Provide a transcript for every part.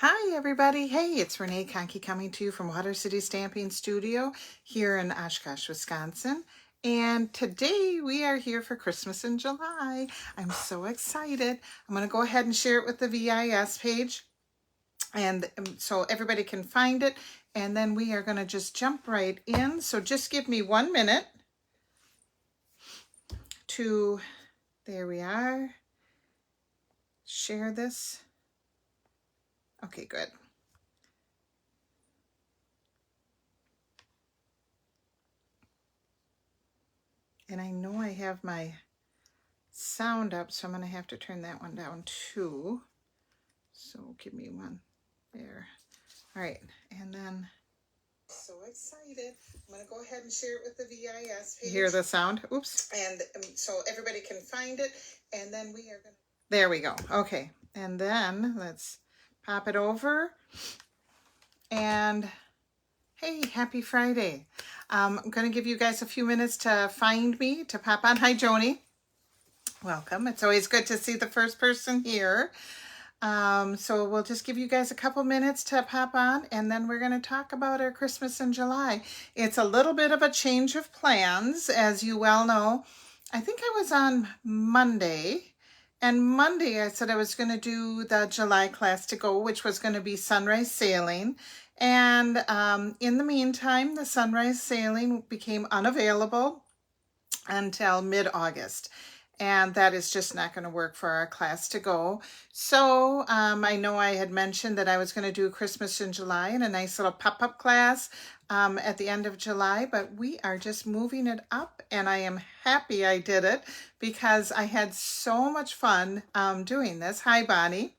Hi, everybody. Hey, it's Renee Conkey coming to you from Water City Stamping Studio here in Oshkosh, Wisconsin. And today we are here for Christmas in July. I'm so excited. I'm going to go ahead and share it with the VIS page and so everybody can find it. And then we are going to just jump right in. So just give me 1 minute to, there we are, share this. Okay, good. And I know I have my sound up, so I'm going to have to turn that one down too. So give me one there. All right, and then so excited. I'm going to go ahead and share it with the VIS page. Hear the sound? Oops. And so everybody can find it, and then we are going to... There we go. Okay, and then let's pop it over. And hey, happy Friday. I'm going to give you guys a few minutes to find me, to pop on. Hi, Joni. Welcome. It's always good to see the first person here. So we'll just give you guys a couple minutes to pop on, and then we're going to talk about our Christmas in July. It's a little bit of a change of plans, as you well know. I think I was on Monday, and Monday I said I was going to do the July class to go, which was going to be sunrise sailing. And in the meantime, the sunrise sailing became unavailable until mid-August. And that is just not going to work for our class to go. So I know I had mentioned that I was going to do Christmas in July in a nice little pop-up class at the end of July, but we are just moving it up, and I am happy I did it because I had so much fun doing this. Hi, Bonnie.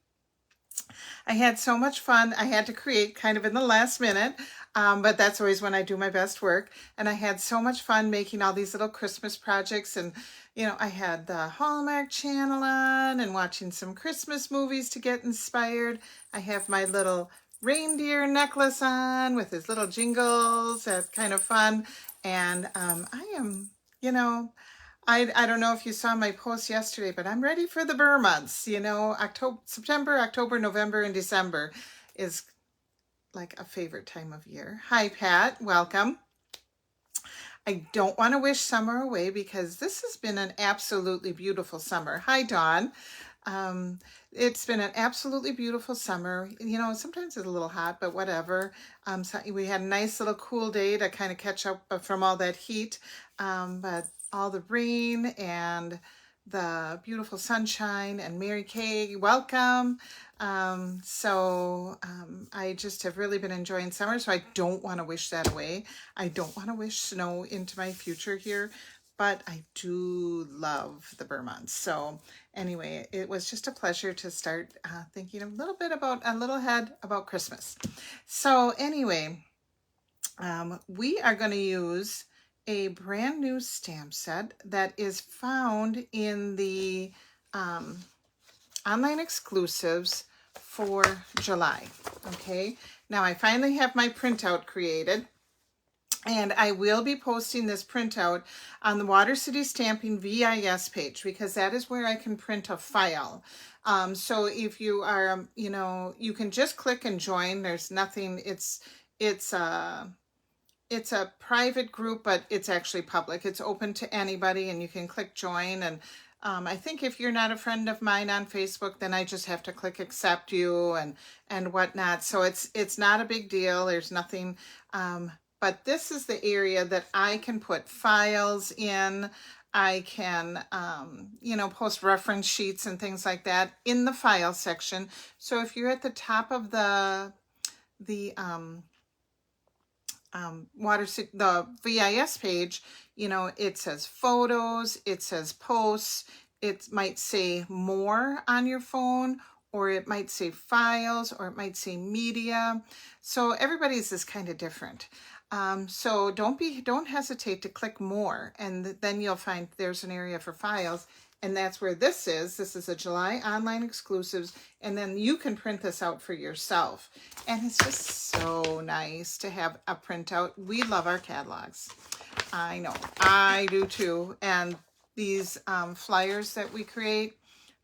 I had so much fun. I had to create kind of in the last minute, but that's always when I do my best work. And I had so much fun making all these little Christmas projects. And, you know, I had the Hallmark Channel on and watching some Christmas movies to get inspired. I have my little reindeer necklace on with his little jingles. That's kind of fun. And I am, you know, I don't know if you saw my post yesterday, but I'm ready for the Burr months. You know, September, October, November, and December is like a favorite time of year. Hi, Pat. Welcome. I don't want to wish summer away because this has been an absolutely beautiful summer. Hi, Dawn. It's been an absolutely beautiful summer. You know, sometimes it's a little hot, but whatever. So we had a nice little cool day to kind of catch up from all that heat. But all the rain and the beautiful sunshine, and Mary Kay, welcome. I just have really been enjoying summer, so I don't want to wish that away. I don't want to wish snow into my future here, but I do love the Burr months. So anyway, it was just a pleasure to start thinking a little ahead about Christmas. So anyway, we are going to use a brand new stamp set that is found in the online exclusives for July. Okay, now I finally have my printout created, and I will be posting this printout on the Water City Stamping VIS page because that is where I can print a file. So if you are, you know, you can just click and join. There's nothing, it's a private group, but it's actually public. It's open to anybody, and you can click join. And I think if you're not a friend of mine on Facebook, then I just have to click accept you and whatnot. So it's not a big deal. There's nothing. But this is the area that I can put files in. I can, you know, post reference sheets and things like that in the file section. So if you're at the top of the the VIS page, you know, it says photos, it says posts, it might say more on your phone, or it might say files, or it might say media. So everybody's is kind of different. So don't hesitate to click more, and then you'll find there's an area for files. And that's where this is. This is a July online exclusives. And then you can print this out for yourself. And it's just so nice to have a printout. We love our catalogs. I know, I do too. And these flyers that we create,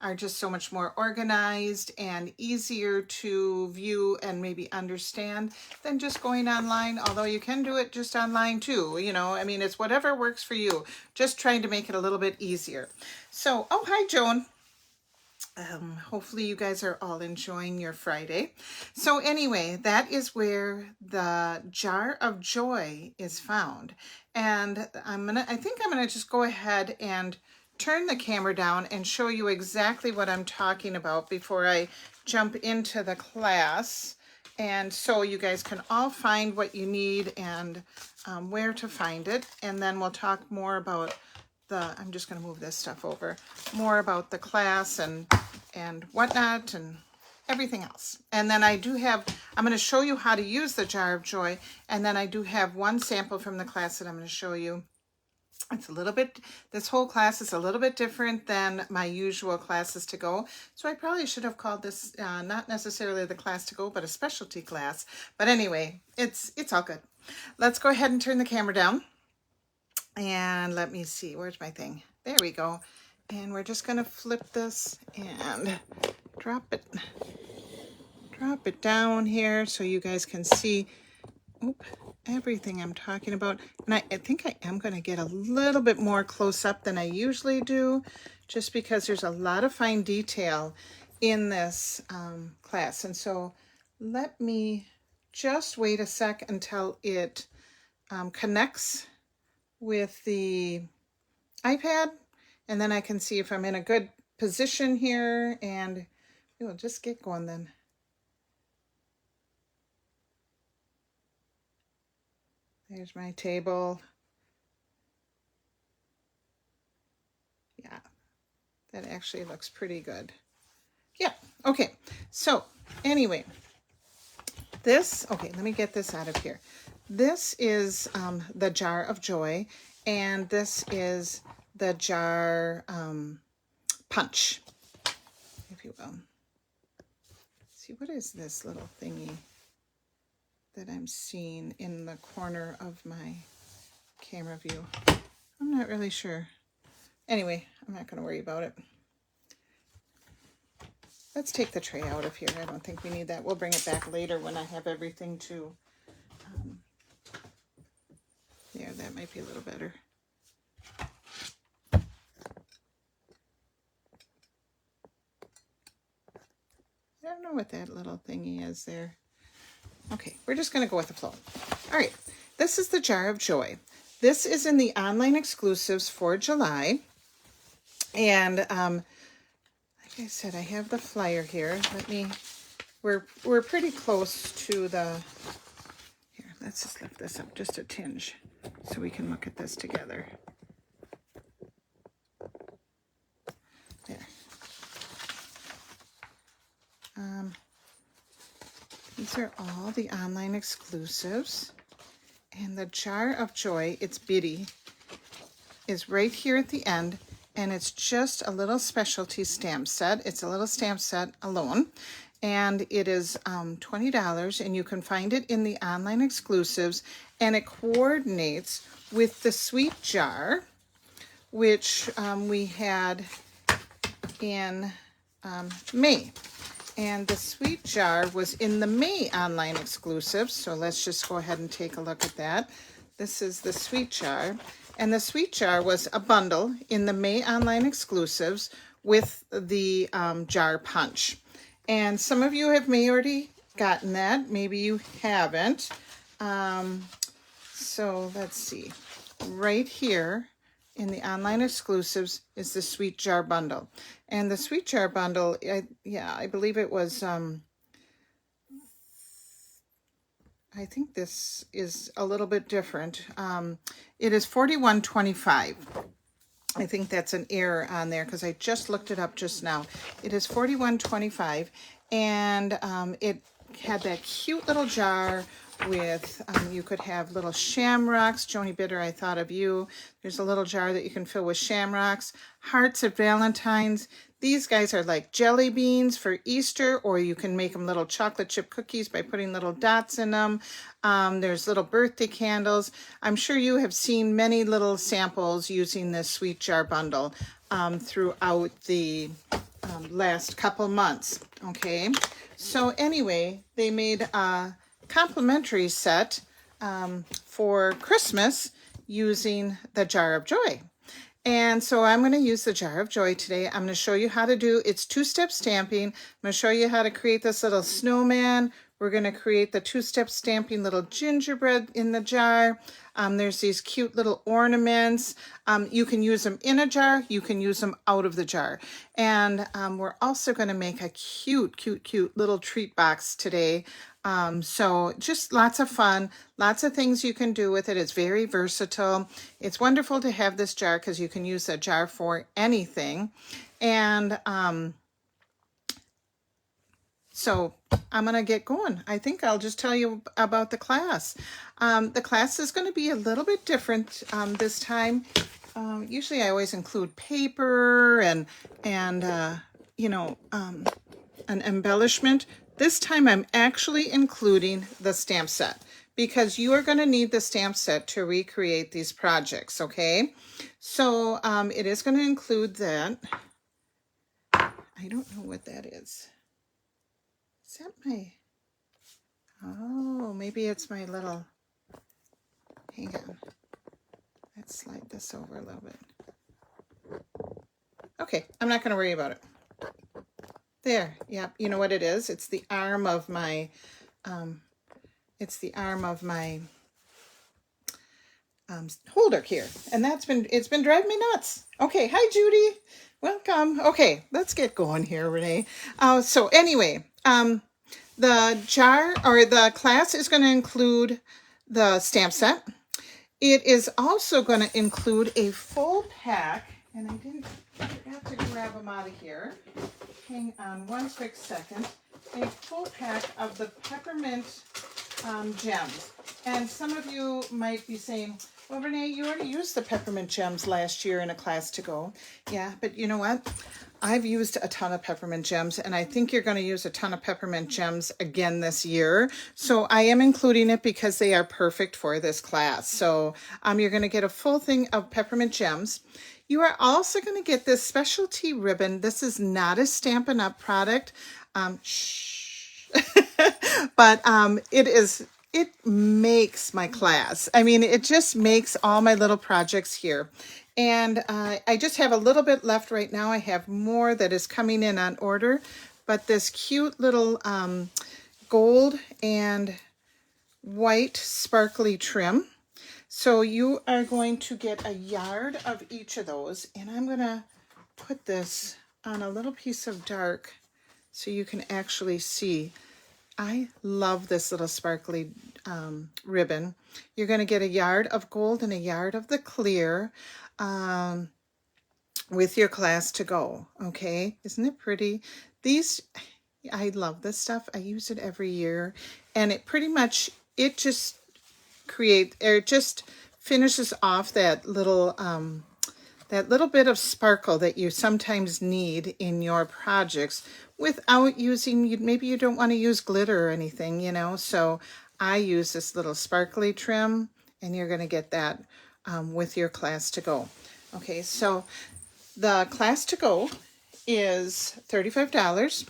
are just so much more organized and easier to view and maybe understand than just going online, although you can do it just online too. You know, I mean, it's whatever works for you, just trying to make it a little bit easier. So, oh, hi, Joan. Hopefully you guys are all enjoying your Friday. So anyway, that is where the Jar of Joy is found. And I think I'm gonna just go ahead and turn the camera down and show you exactly what I'm talking about before I jump into the class. And so you guys can all find what you need and where to find it. And then we'll talk more about I'm just going to move this stuff over, more about the class and whatnot and everything else. And then I'm going to show you how to use the Jar of Joy. And then I do have one sample from the class that I'm going to show you. It's a little bit, this whole class is a little bit different than my usual classes to go. So I probably should have called this not necessarily the class to go, but a specialty class. But anyway, it's all good. Let's go ahead and turn the camera down. And let me see, where's my thing? There we go. And we're just going to flip this and drop it down here so you guys can see everything I'm talking about. And I think I am going to get a little bit more close up than I usually do, just because there's a lot of fine detail in this class. And so let me just wait a sec until it connects with the iPad, and then I can see if I'm in a good position here, and we'll just get going then. There's my table. Yeah, that actually looks pretty good. Yeah, okay. So anyway, okay, let me get this out of here. This is the Jar of Joy, and this is the jar punch, if you will. See, what is this little thingy that I'm seeing in the corner of my camera view? I'm not really sure. Anyway, I'm not going to worry about it. Let's take the tray out of here. I don't think we need that. We'll bring it back later when I have everything to... There, that might be a little better. I don't know what that little thingy is there. Okay, we're just going to go with the flow. All right, this is the Jar of Joy. This is in the online exclusives for July. And like I said, I have the flyer here. We're pretty close to the... Here, let's just lift this up just a tinge so we can look at this together. There. These are all the online exclusives. And the Jar of Joy, it's bitty, is right here at the end. And it's just a little specialty stamp set. It's a little stamp set alone. And it is $20, and you can find it in the online exclusives, and it coordinates with the Sweet Jar, which we had in May. And the Sweet Jar was in the May online exclusives, so let's just go ahead and take a look at that. This is the Sweet Jar, and the Sweet Jar was a bundle in the May online exclusives with the jar punch. And some of you may already gotten that. Maybe you haven't. So let's see. Right here in the online exclusives is the Sweet Jar bundle. And the Sweet Jar bundle, I believe it was, I think this is a little bit different. It is $41.25. I think that's an error on there because I just looked it up just now. It is $41.25, and it had that cute little jar with, you could have little shamrocks. Joni Bitter, I thought of you. There's a little jar that you can fill with shamrocks. Hearts at Valentine's. These guys are like jelly beans for Easter, or you can make them little chocolate chip cookies by putting little dots in them. There's little birthday candles. I'm sure you have seen many little samples using this Sweet Jar bundle. throughout the last couple months. Okay, so anyway, they made a complimentary set for Christmas using the Jar of Joy. And so I'm going to use the Jar of Joy today. I'm going to show you how to do, it's two-step stamping. I'm going to show you how to create this little snowman. We're going to create the two-step stamping little gingerbread in the jar. There's these cute little ornaments. You can use them in a jar. You can use them out of the jar. And we're also going to make a cute, cute, cute little treat box today. So just lots of fun, lots of things you can do with it. It's very versatile. It's wonderful to have this jar because you can use that jar for anything. And so I'm going to get going. I think I'll just tell you about the class. The class is going to be a little bit different this time. Usually I always include paper and you know, an embellishment. This time I'm actually including the stamp set because you are going to need the stamp set to recreate these projects, okay? So it is going to include that. I don't know what that is. Is that my, oh, maybe it's my little, hang on. Let's slide this over a little bit. Okay, I'm not going to worry about it. There, yeah, you know what it is? It's the arm of my, holder here. And it's been driving me nuts. Okay, hi Judy, welcome. Okay, let's get going here, Renee. So anyway, the jar or the class is going to include the stamp set. It is also going to include a full pack, and I forgot to grab them out of here. Hang on one quick second. A full pack of the peppermint gems. And some of you might be saying, well, Renee, you already used the peppermint gems last year in a class to go. Yeah, but you know what? I've used a ton of peppermint gems, and I think you're going to use a ton of peppermint gems again this year. So I am including it because they are perfect for this class. So you're going to get a full thing of peppermint gems. You are also going to get this specialty ribbon. This is not a Stampin' Up! Product, but it makes my class. I mean, it just makes all my little projects here. And I just have a little bit left right now. I have more that is coming in on order, but this cute little gold and white sparkly trim. So you are going to get a yard of each of those, and I'm going to put this on a little piece of dark so you can actually see. I love this little sparkly ribbon. You're going to get a yard of gold and a yard of the clear with your class to go, okay? Isn't it pretty? I love this stuff. I use it every year, and it pretty much, it just finishes off that little bit of sparkle that you sometimes need in your projects without using, maybe you don't want to use glitter or anything, you know, so I use this little sparkly trim, and you're going to get that with your class to go. Okay, so the class to go is $35.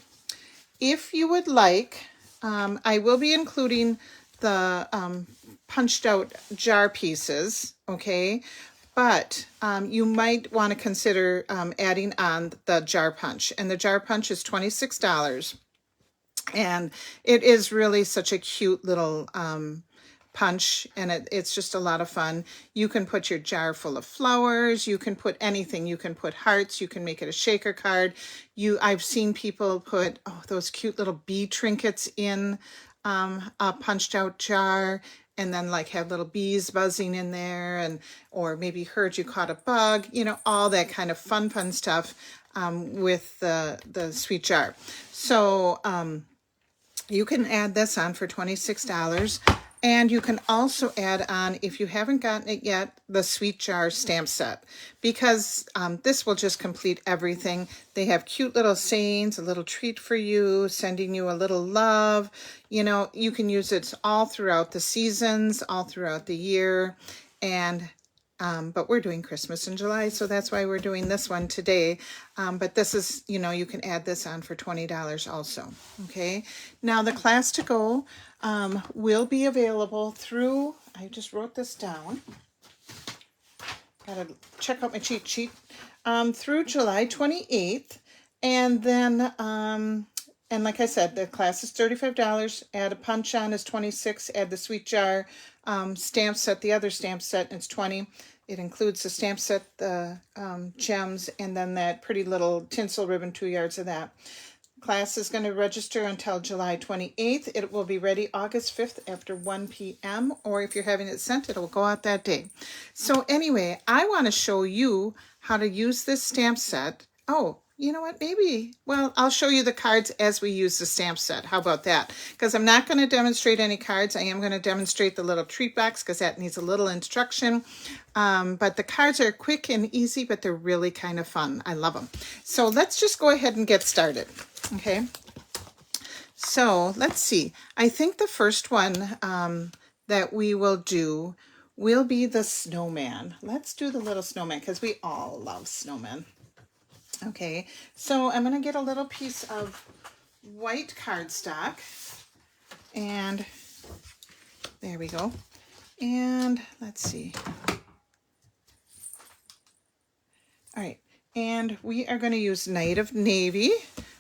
If you would like, I will be including the punched out jar pieces, okay? But you might want to consider adding on the jar punch. And the jar punch is $26. And it is really such a cute little punch, and it's just a lot of fun. You can put your jar full of flowers, you can put anything, you can put hearts, you can make it a shaker card. I've seen people put those cute little bee trinkets in a punched out jar, and then like have little bees buzzing in there, and or maybe heard you caught a bug, you know, all that kind of fun stuff with the sweet jar. So you can add this on for $26. And you can also add on, if you haven't gotten it yet, the Sweet Jar stamp set, because this will just complete everything. They have cute little sayings, a little treat for you, sending you a little love. You know, you can use it all throughout the seasons, all throughout the year. And But we're doing Christmas in July, so that's why we're doing this one today. But this is, you know, you can add this on for $20 also. Okay. Now the class to go will be available through, I just wrote this down. Gotta check out my cheat sheet. Through July 28th. And then, and like I said, the class is $35. Add a punch on is $26. Add the sweet jar stamp set, the other stamp set, it's $20. It includes the stamp set, the gems, and then that pretty little tinsel ribbon, 2 yards of that. Class is going to register until July 28th. It will be ready August 5th after 1 p.m. Or if you're having it sent, it will go out that day. So anyway, I want to show you how to use this stamp set. Oh, you know what? Maybe, well, I'll show you the cards as we use the stamp set. How about that? Because I'm not going to demonstrate any cards. I am going to demonstrate the little treat box because that needs a little instruction. But the cards are quick and easy, but they're really kind of fun. I love them. So let's just go ahead and get started. Okay. So let's see. I think the first one that we will do will be the snowman. Let's do the little snowman because we all love snowmen. Okay, so I'm going to get a little piece of white cardstock, and there we go. And let's see. All right, and we are going to use Night of Navy,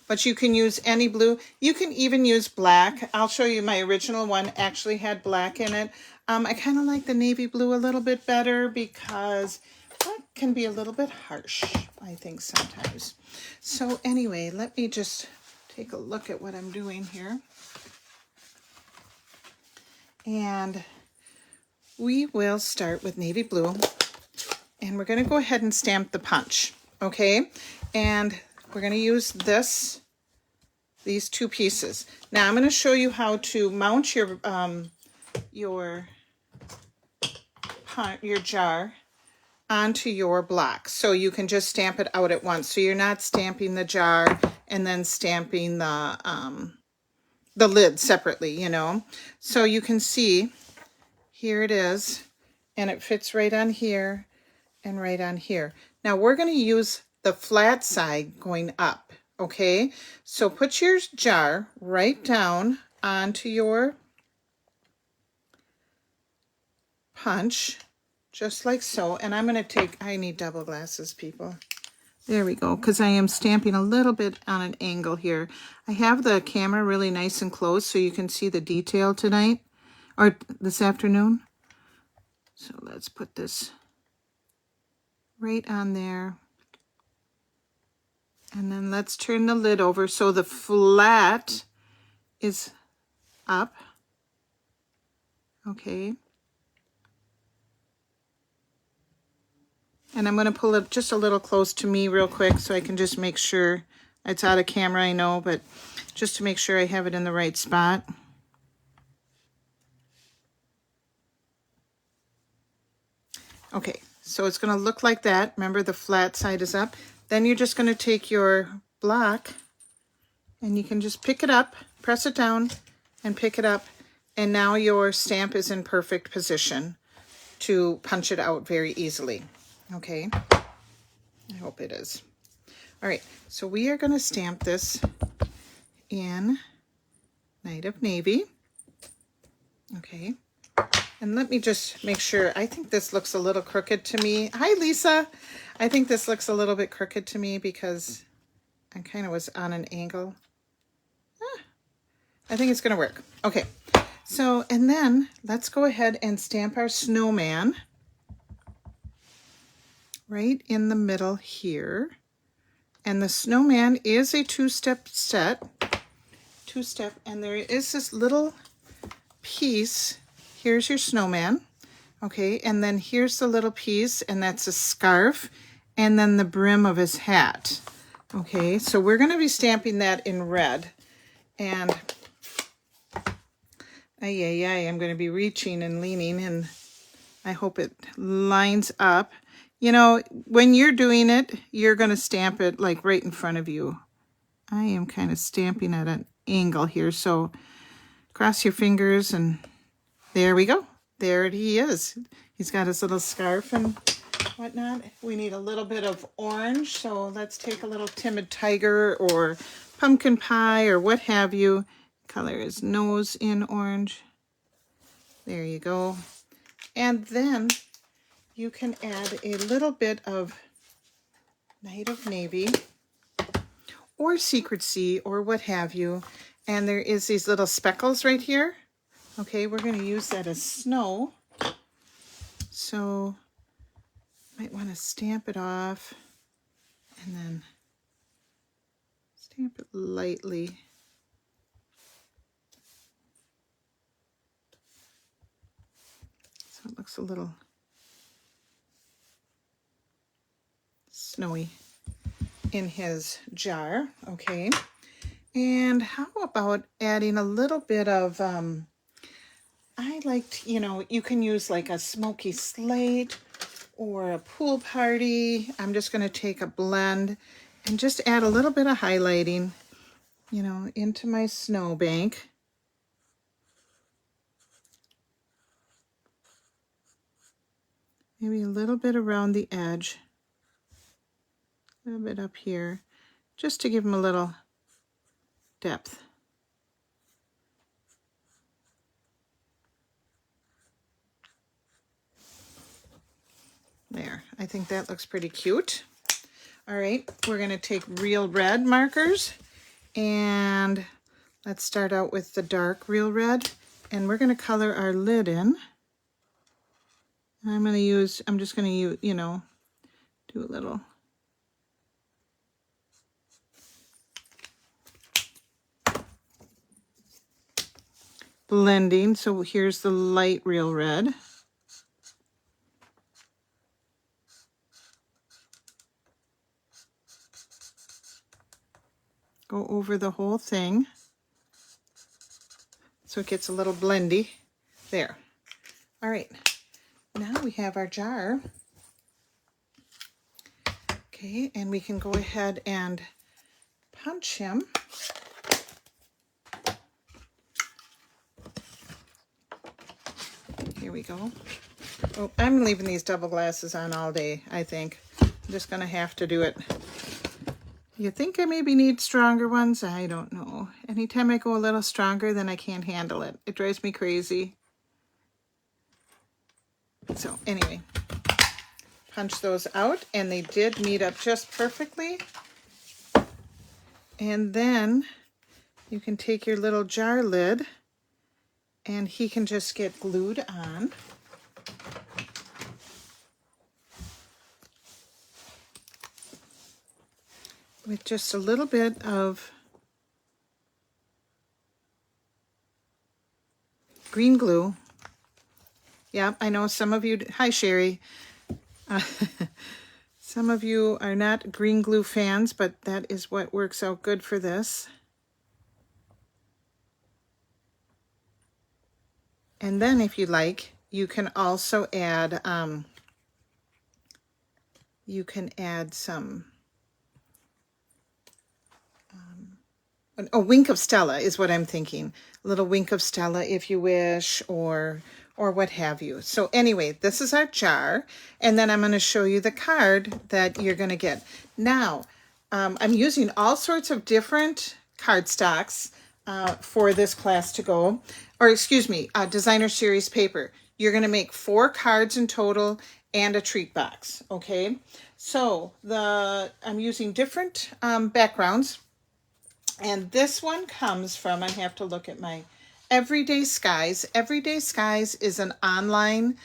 but you can use any blue. You can even use black. I'll show you my original one actually had black in it. I kind of like the navy blue a little bit better because that can be a little bit harsh, I think, sometimes. So anyway, let me just take a look at what I'm doing here. And we will start with navy blue. And we're going to go ahead and stamp the punch, okay? And we're going to use these two pieces. Now I'm going to show you how to mount your jar onto your block, so you can just stamp it out at once. So you're not stamping the jar and then stamping the lid separately, you know. So you can see here it is, and it fits right on here and right on here. Now we're going to use the flat side going up, okay? So put your jar right down onto your punch, just like so. And I'm going to I need double glasses, people. There we go, because I am stamping a little bit on an angle here. I have the camera really nice and close so you can see the detail tonight, or this afternoon. So let's put this right on there. And then let's turn the lid over so the flat is up. Okay. And I'm going to pull it just a little close to me real quick so I can just make sure it's out of camera, I know, but just to make sure I have it in the right spot. Okay, so it's going to look like that. Remember, the flat side is up. Then you're just going to take your block and you can just pick it up, press it down and pick it up. And now your stamp is in perfect position to punch it out very easily. Okay, I hope it is. All right, so we are going to stamp this in Night of Navy. Okay, and let me just make sure. I think this looks a little crooked to me. Hi, Lisa. I think this looks a little bit crooked to me because I kind of was on an angle. I think it's going to work. Okay, so, and then let's go ahead and stamp our snowman right in the middle here. And the snowman is a two-step set. Two-step, and there is this little piece. Here's your snowman. Okay, and then here's the little piece, and that's a scarf, and then the brim of his hat. Okay, so we're going to be stamping that in red. And I'm going to be reaching and leaning, and I hope it lines up. You know, when you're doing it, you're going to stamp it like right in front of you. I am kind of stamping at an angle here, so cross your fingers, and there we go. there he is. He's got his little scarf and whatnot. We need a little bit of orange, so let's take a little Timid Tiger or pumpkin pie or what have you. Color his nose in orange. There you go. And then you can add a little bit of Night of Navy or Secret Sea or what have you. And there is these little speckles right here. Okay, we're going to use that as snow. So might want to stamp it off and then stamp it lightly. So it looks a little snowy in his jar. Okay. And how about adding a little bit of, I liked, you know, you can use like a smoky slate or a pool party. I'm just going to take a blend and just add a little bit of highlighting, you know, into my snowbank. Maybe a little bit around the edge, a little bit up here, just to give him a little depth. There, I think that looks pretty cute. All right, we're going to take Real Red markers and let's start out with the dark Real Red, and we're going to color our lid in. I'm just going to use, you know, do a little. Blending, so here's the light Real Red. Go over the whole thing so it gets a little blendy. There. All right, now we have our jar. Okay, and we can go ahead and punch him. Here we go. Oh, I'm leaving these double glasses on all day, I think. I'm just going to have to do it. You think I maybe need stronger ones? I don't know. Anytime I go a little stronger, then I can't handle it. It drives me crazy. So anyway, punch those out, and they did meet up just perfectly. And then you can take your little jar lid, and he can just get glued on. With just a little bit of green glue. Yep, I know some of you, hi Sherry, some of you are not green glue fans, but that is what works out good for this. And then if you like, you can also add, some, a wink of Stella is what I'm thinking. A little wink of Stella if you wish, or what have you. So anyway, this is our jar, and then I'm going to show you the card that you're going to get. Now, I'm using all sorts of different cardstocks for this class to go, or excuse me, designer series paper. You're going to make 4 cards in total and a treat box, okay? So I'm using different backgrounds, and this one comes from, I have to look at my Everyday Skies. Everyday Skies is an online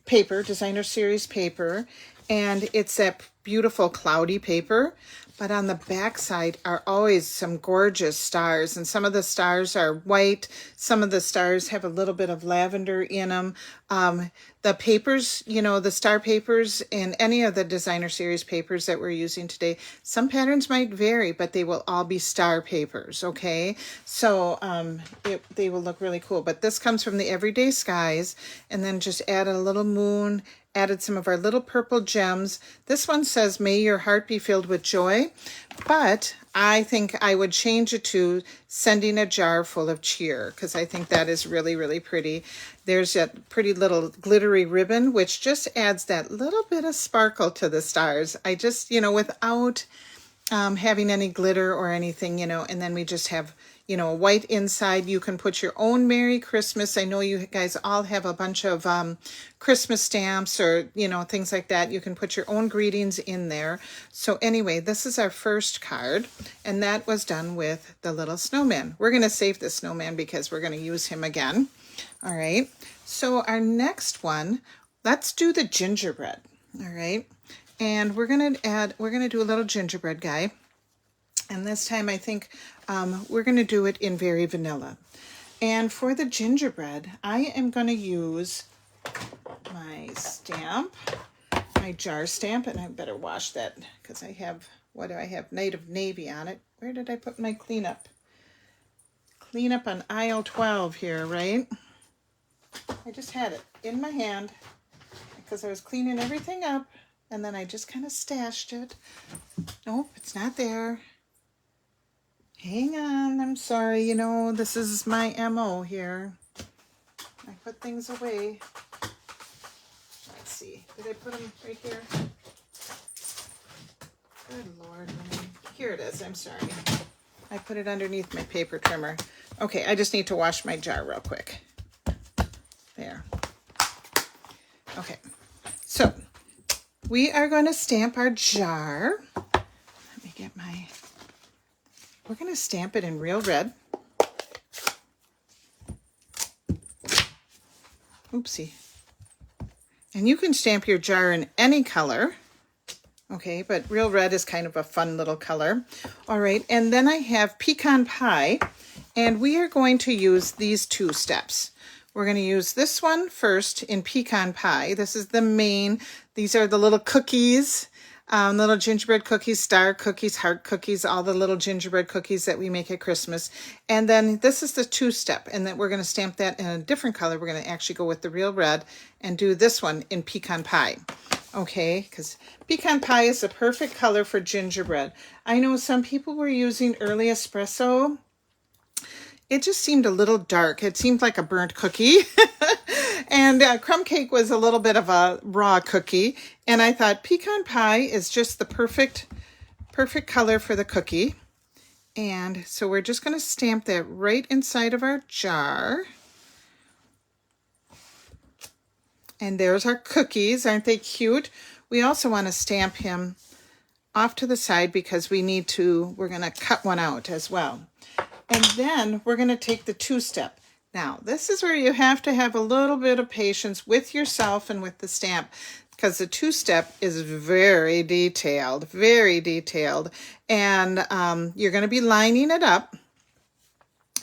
paper, designer series paper, and it's that beautiful cloudy paper, but on the back side are always some gorgeous stars, and some of the stars are white, some of the stars have a little bit of lavender in them. The papers, you know, the star papers in any of the designer series papers that we're using today, some patterns might vary, but they will all be star papers, okay? So they will look really cool. But this comes from the Everyday Skies, and then just added a little moon, added some of our little purple gems. This one says, "May your heart be filled with joy." okay? But I think I would change it to sending a jar full of cheer, because I think that is really, really pretty. There's that pretty little glittery ribbon, which just adds that little bit of sparkle to the stars. I just, without having any glitter or anything, and then we just have, a white inside. You can put your own Merry Christmas. I know you guys all have a bunch of Christmas stamps or, things like that. You can put your own greetings in there. So anyway, this is our first card, and that was done with the little snowman. We're going to save the snowman because we're going to use him again. All right. So our next one, let's do the gingerbread. All right. And we're going to do a little gingerbread guy. And this time I think we're going to do it in Very Vanilla. And for the gingerbread, I am going to use my stamp, my jar stamp, and I better wash that because I have, what do I have? Night of Navy on it. Where did I put my cleanup? Cleanup on aisle 12 here, right? I just had it in my hand because I was cleaning everything up, and then I just kind of stashed it. Nope, it's not there. Hang on, I'm sorry, this is my MO here. I put things away. Let's see, did I put them right here? Good Lord, here it is, I'm sorry. I put it underneath my paper trimmer. Okay, I just need to wash my jar real quick. There. Okay, so we are going to stamp our jar. Let me get my... We're going to stamp it in Real Red. Oopsie. And you can stamp your jar in any color. Okay, but Real Red is kind of a fun little color. All right, and then I have Pecan Pie, and we are going to use these 2 steps. We're going to use this one first in Pecan Pie. This is the main. These are the little cookies. Little gingerbread cookies, star cookies, heart cookies, all the little gingerbread cookies that we make at Christmas. And then this is the 2-step, and then we're going to stamp that in a different color. We're going to actually go with the Real Red and do this one in Pecan Pie. Okay, because Pecan Pie is the perfect color for gingerbread. I know some people were using Early Espresso. It just seemed a little dark. It seemed like a burnt cookie. And crumb cake was a little bit of a raw cookie. And I thought Pecan Pie is just the perfect color for the cookie. And so we're just going to stamp that right inside of our jar. And there's our cookies. Aren't they cute? We also want to stamp him off to the side because we're going to cut one out as well. And then we're going to take the 2-step. Now, this is where you have to have a little bit of patience with yourself and with the stamp, because the 2-step is very detailed, and you're going to be lining it up.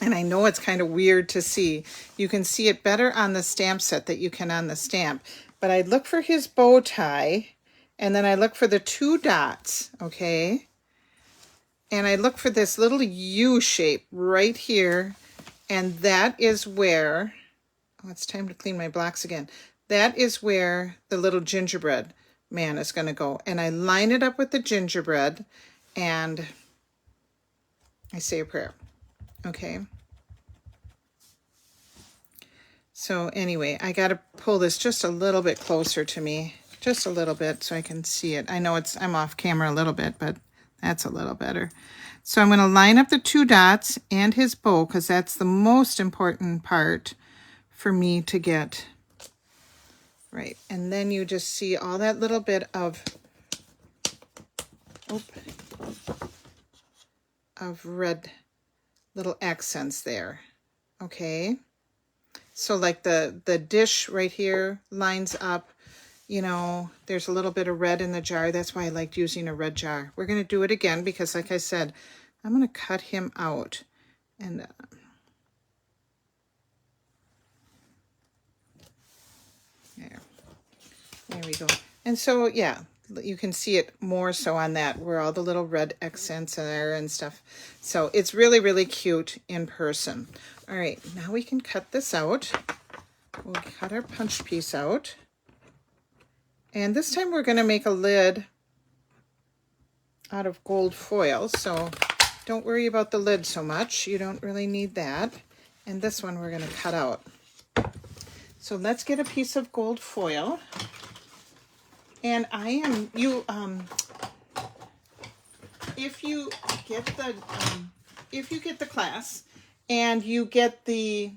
And I know it's kind of weird to see. You can see it better on the stamp set that you can on the stamp. But I look for his bow tie, and then I look for the 2 dots, okay? And I look for this little U shape right here. And that is where, oh, it's time to clean my blocks again. That is where the little gingerbread man is going to go. And I line it up with the gingerbread and I say a prayer. Okay. So anyway, I got to pull this just a little bit closer to me, just a little bit so I can see it. I know I'm off camera a little bit, but that's a little better. So I'm going to line up the 2 dots and his bow because that's the most important part for me to get right. And then you just see all that little bit of red little accents there. Okay. So like the dish right here lines up, there's a little bit of red in the jar. That's why I liked using a red jar. We're going to do it again because, like I said, I'm going to cut him out. And there we go. And so, yeah, you can see it more so on that where all the little red accents are there and stuff. So it's really, really cute in person. All right, now we can cut this out. We'll cut our punch piece out. And this time we're going to make a lid out of gold foil, so don't worry about the lid so much. You don't really need that. And this one we're going to cut out. So let's get a piece of gold foil. And if you get the class and you get the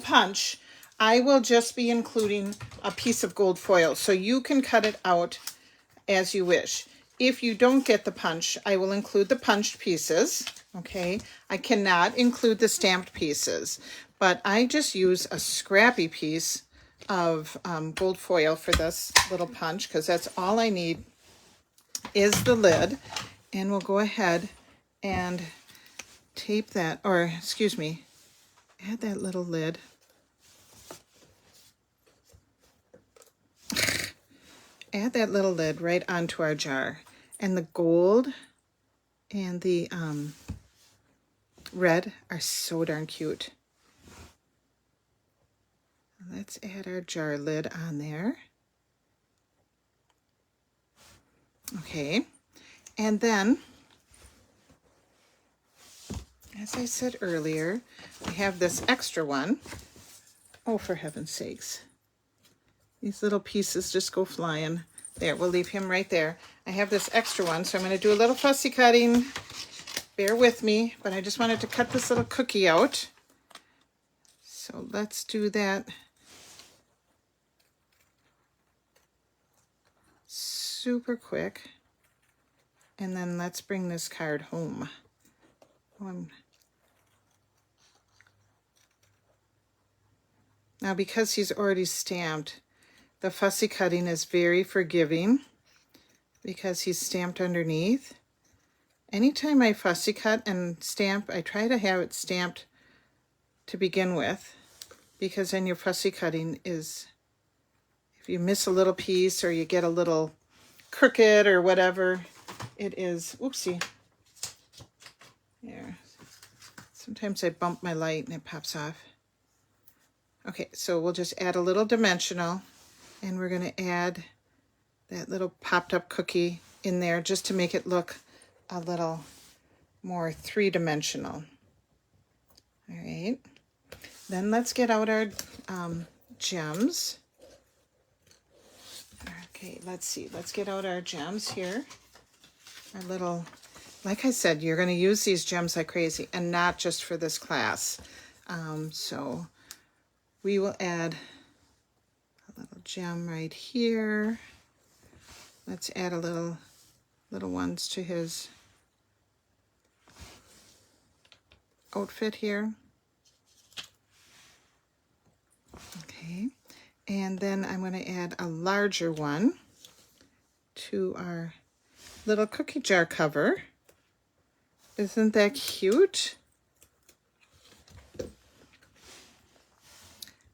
punch, I will just be including a piece of gold foil, so you can cut it out as you wish. If you don't get the punch, I will include the punched pieces, okay? I cannot include the stamped pieces, but I just use a scrappy piece of gold foil for this little punch, because that's all I need is the lid. And we'll go ahead and tape that, or excuse me, add that little lid. Add that little lid right onto our jar. And the gold and the red are so darn cute. Let's add our jar lid on there. Okay, and then, as I said earlier, I have this extra one. Oh, for heaven's sakes. These little pieces just go flying. There, we'll leave him right there. I have this extra one, so I'm going to do a little fussy cutting. Bear with me, but I just wanted to cut this little cookie out. So let's do that. Super quick. And then let's bring this card home. Now, because he's already stamped, the fussy cutting is very forgiving because he's stamped underneath. Anytime I fussy cut and stamp, I try to have it stamped to begin with, because then your fussy cutting is, if you miss a little piece or you get a little crooked or whatever, it is, oopsie. There. Sometimes I bump my light and it pops off. Okay, so we'll just add a little dimensional, and we're going to add that little popped up cookie in there just to make it look a little more three-dimensional. All right, then let's get out our gems. Okay, let's see, let's get out our gems here. Our little, like I said, you're going to use these gems like crazy, and not just for this class. So we will add a little gem right here. Let's add a little ones to his outfit here. Okay, and then I'm going to add a larger one to our little cookie jar cover. Isn't that cute?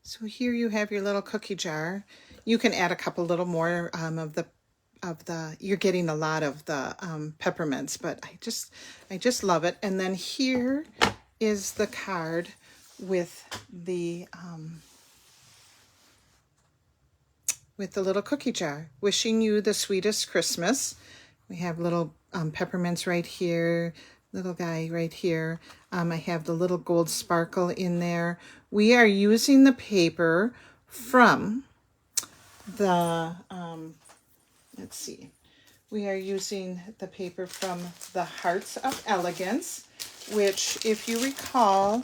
So here you have your little cookie jar. You can add a couple little more of the you're getting a lot of the peppermints, but I just love it. And then here is the card with the little cookie jar. Wishing you the sweetest Christmas. We have little peppermints right here, little guy right here. I have the little gold sparkle in there. We are using the paper from the, let's see, we are using the paper from the Hearts of Elegance, which, if you recall,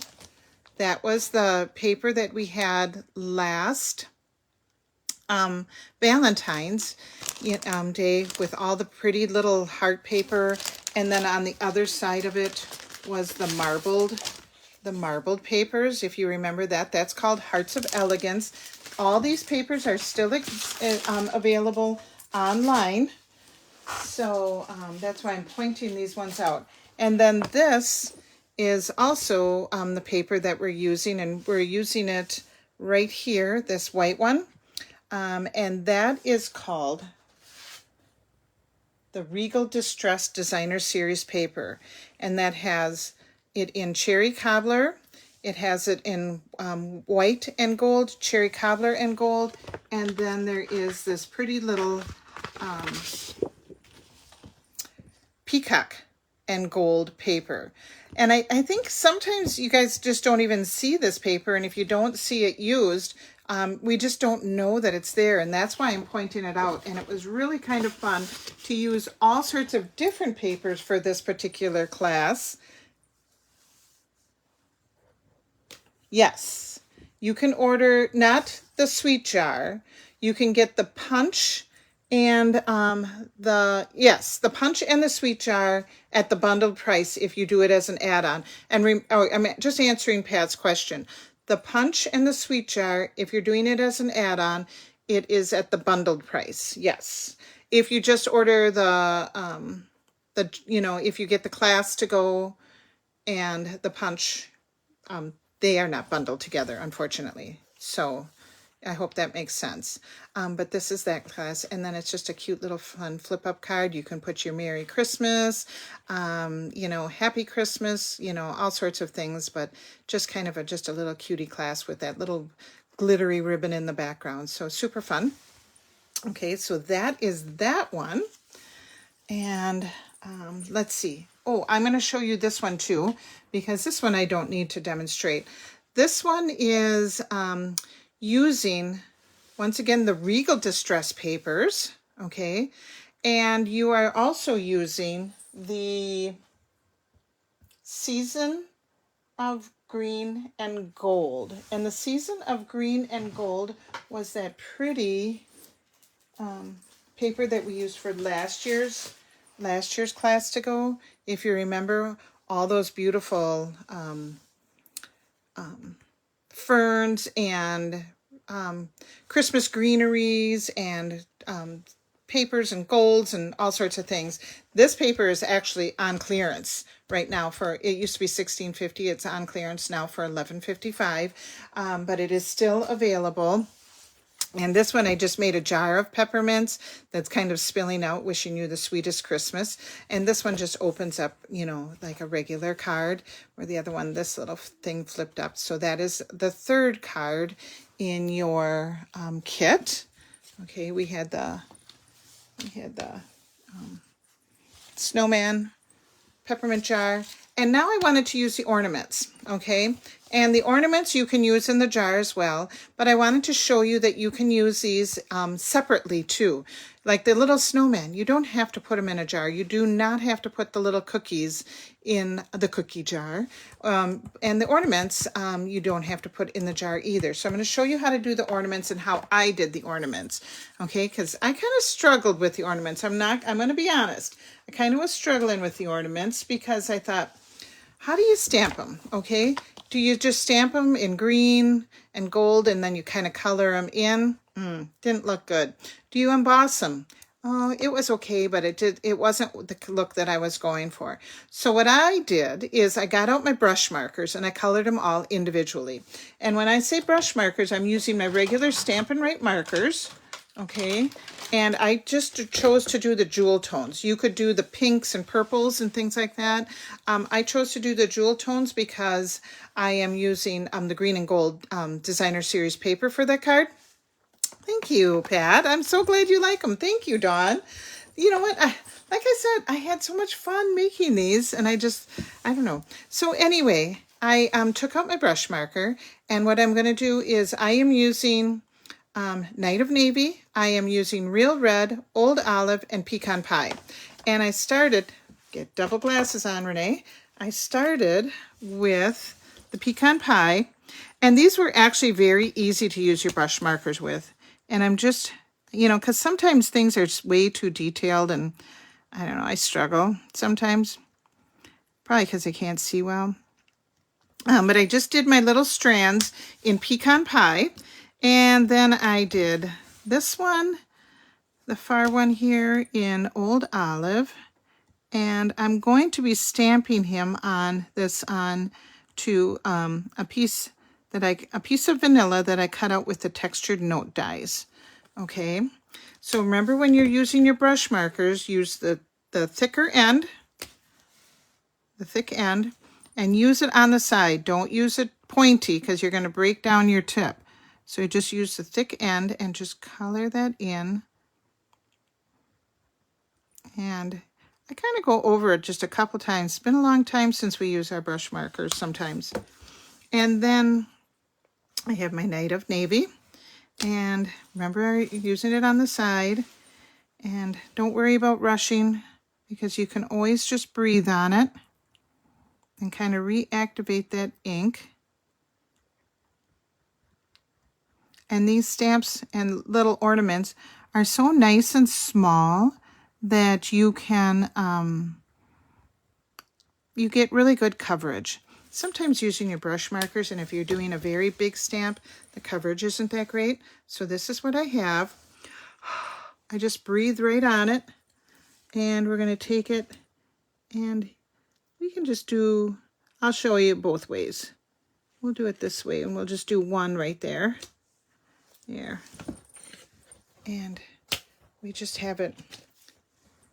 that was the paper that we had last Valentine's Day, with all the pretty little heart paper, and then on the other side of it was the marbled papers. If you remember that, that's called Hearts of Elegance. All these papers are still available online, so that's why I'm pointing these ones out. And then this is also the paper that we're using, and we're using it right here, this white one. And that is called the Regal Distress Designer Series paper. And that has it in cherry cobbler. It has it in white and gold, cherry cobbler and gold. And then there is this pretty little peacock and gold paper. And I think sometimes you guys just don't even see this paper, and if you don't see it used, we just don't know that it's there, and that's why I'm pointing it out. And it was really kind of fun to use all sorts of different papers for this particular class. Yes, you can order not the sweet jar. You can get the punch and the punch and the sweet jar at the bundled price if you do it as an add-on. And I'm just answering Pat's question. The punch and the sweet jar, if you're doing it as an add-on, it is at the bundled price. Yes. If you just order if you get the class to go and the punch, they are not bundled together, unfortunately. So I hope that makes sense. But this is that class. And then it's just a cute little fun flip up card. You can put your Merry Christmas, Happy Christmas, all sorts of things, but just kind of just a little cutie class with that little glittery ribbon in the background. So super fun. Okay, so that is that one. And let's see. Oh, I'm going to show you this one too, because this one I don't need to demonstrate. This one is using, once again, the Regal Distress papers, okay? And you are also using the Season of Green and Gold. And the Season of Green and Gold was that pretty paper that we used for last year's class to go. If you remember, all those beautiful ferns and Christmas greeneries and papers and golds and all sorts of things. This paper is actually on clearance right now it used to be $16.50. It's on clearance now for $11.55, but it is still available. And this one, I just made a jar of peppermints that's kind of spilling out, wishing you the sweetest Christmas. And this one just opens up, like a regular card, where the other one, this little thing flipped up. So that is the third card in your kit. Okay, we had the snowman, peppermint jar, and now I wanted to use the ornaments, okay? And the ornaments you can use in the jar as well, but I wanted to show you that you can use these separately too. Like the little snowman, you don't have to put them in a jar. You do not have to put the little cookies in the cookie jar. And the ornaments, you don't have to put in the jar either. So I'm going to show you how to do the ornaments and how I did the ornaments, okay? Because I kind of struggled with the ornaments. I'm going to be honest. I kind of was struggling with the ornaments because I thought, how do you stamp them, okay? Do you just stamp them in green and gold and then you kind of color them in? Didn't look good. Do you emboss them? Oh, it was okay, but it wasn't the look that I was going for. So what I did is I got out my brush markers and I colored them all individually. And when I say brush markers, I'm using my regular Stampin' Right markers, okay? And I just chose to do the jewel tones. You could do the pinks and purples and things like that. I chose to do the jewel tones because I am using the green and gold designer series paper for that card. Thank you, Pat. I'm so glad you like them. Thank you, Dawn. You know what? Like I said, I had so much fun making these, and I don't know. So anyway, I took out my brush marker, and what I'm going to do is I am using Night of Navy. I am using Real Red, Old Olive, and Pecan Pie. And I started, get double glasses on, Renee. I started with the Pecan Pie, and these were actually very easy to use your brush markers with. And I'm just, because sometimes things are way too detailed and I don't know, I struggle sometimes. Probably because I can't see well. But I just did my little strands in Pecan Pie. And then I did this one, the far one here in Old Olive. And I'm going to be stamping him on to a piece of vanilla that I cut out with the textured note dies. Okay, so remember when you're using your brush markers, use the thicker end, the thick end, and use it on the side. Don't use it pointy because you're going to break down your tip. So you just use the thick end and just color that in. And I kind of go over it just a couple times. It's been a long time since we use our brush markers sometimes. And then I have my Night of Navy. And remember using it on the side. And don't worry about rushing because you can always just breathe on it and kind of reactivate that ink. And these stamps and little ornaments are so nice and small that you can, you get really good coverage. Sometimes using your brush markers, and if you're doing a very big stamp, the coverage isn't that great. So this is what I have. I just breathe right on it, and we're going to take it, and we can just do, I'll show you both ways. We'll do it this way, and we'll just do one right there. There. And we just have it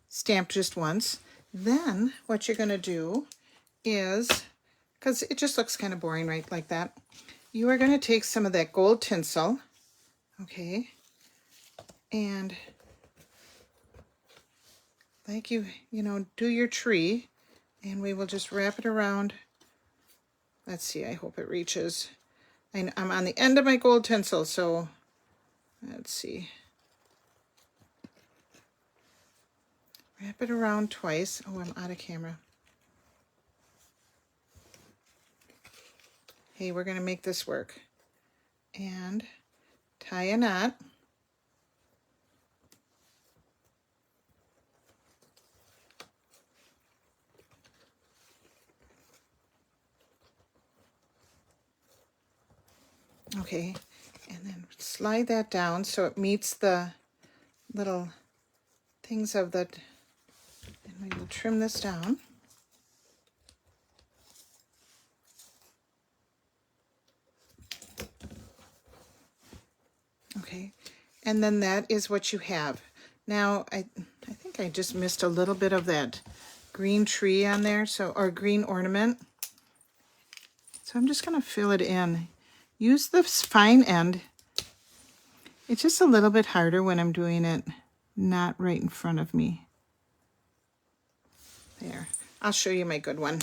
stamped just once. Then what you're going to do is, because it just looks kind of boring right like that, you are going to take some of that gold tinsel, okay, and like you know, do your tree, and we will just wrap it around. Let's see, I hope it reaches. I'm on the end of my gold tinsel, so let's see. Wrap it around twice. Oh, I'm out of camera. Hey, we're going to make this work. And tie a knot. Okay, and then slide that down so it meets the little things of the, and we will trim this down. Okay, and then that is what you have. Now, I think I just missed a little bit of that green tree on there, so, or green ornament. So I'm just going to fill it in. Use the fine end. It's just a little bit harder when I'm doing it not right in front of me. There, I'll show you my good one.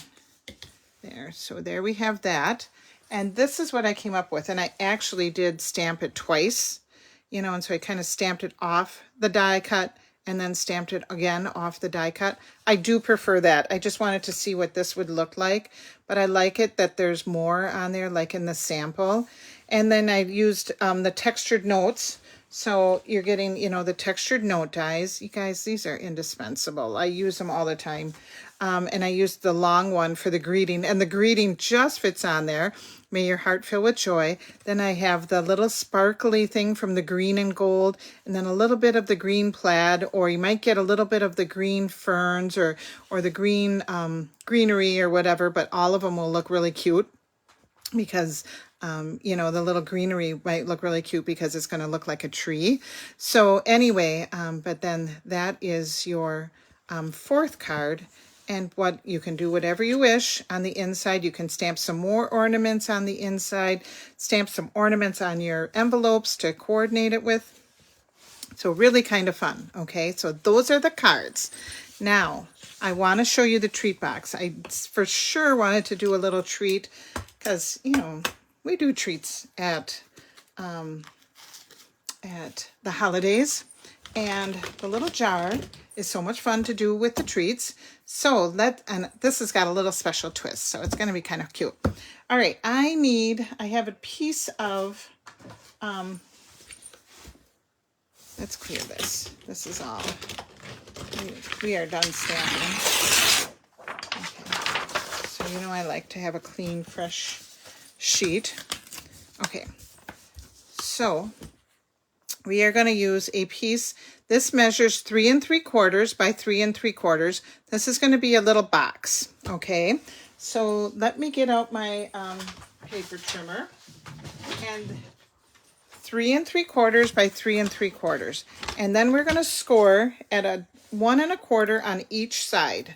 There, so there we have that. And this is what I came up with. And I actually did stamp it twice, you know, and so I kind of stamped it off the die cut and then stamped it again off the die cut. I do prefer that. I just wanted to see what this would look like, but I like it that there's more on there, like in the sample. And then I used the textured notes. So you're getting, you know, the textured note dies. You guys, these are indispensable. I use them all the time. And I used the long one for the greeting, and the greeting just fits on there. May your heart fill with joy. Then I have the little sparkly thing from the green and gold, and then a little bit of the green plaid, or you might get a little bit of the green ferns or the green greenery or whatever, but all of them will look really cute because you know, the little greenery might look really cute because it's going to look like a tree. So anyway, but then that is your fourth card. And what you can do whatever you wish on the inside. You can stamp some more ornaments on the inside, stamp some ornaments on your envelopes to coordinate it with. So really kind of fun. Okay, so those are the cards. Now I want to show you the treat box. I for sure wanted to do a little treat because, you know, we do treats at the holidays, and the little jar is so much fun to do with the treats. So and this has got a little special twist, so it's going to be kind of cute. All right, I have a piece of, let's clear this. This is all, we are done stamping. Okay, so you know I like to have a clean, fresh sheet. Okay, so we are going to use a piece. This measures 3 3/4 by 3 3/4. This is going to be a little box. Okay, so let me get out my paper trimmer, and 3 3/4 by 3 3/4, and then we're going to score at a 1 1/4 on each side.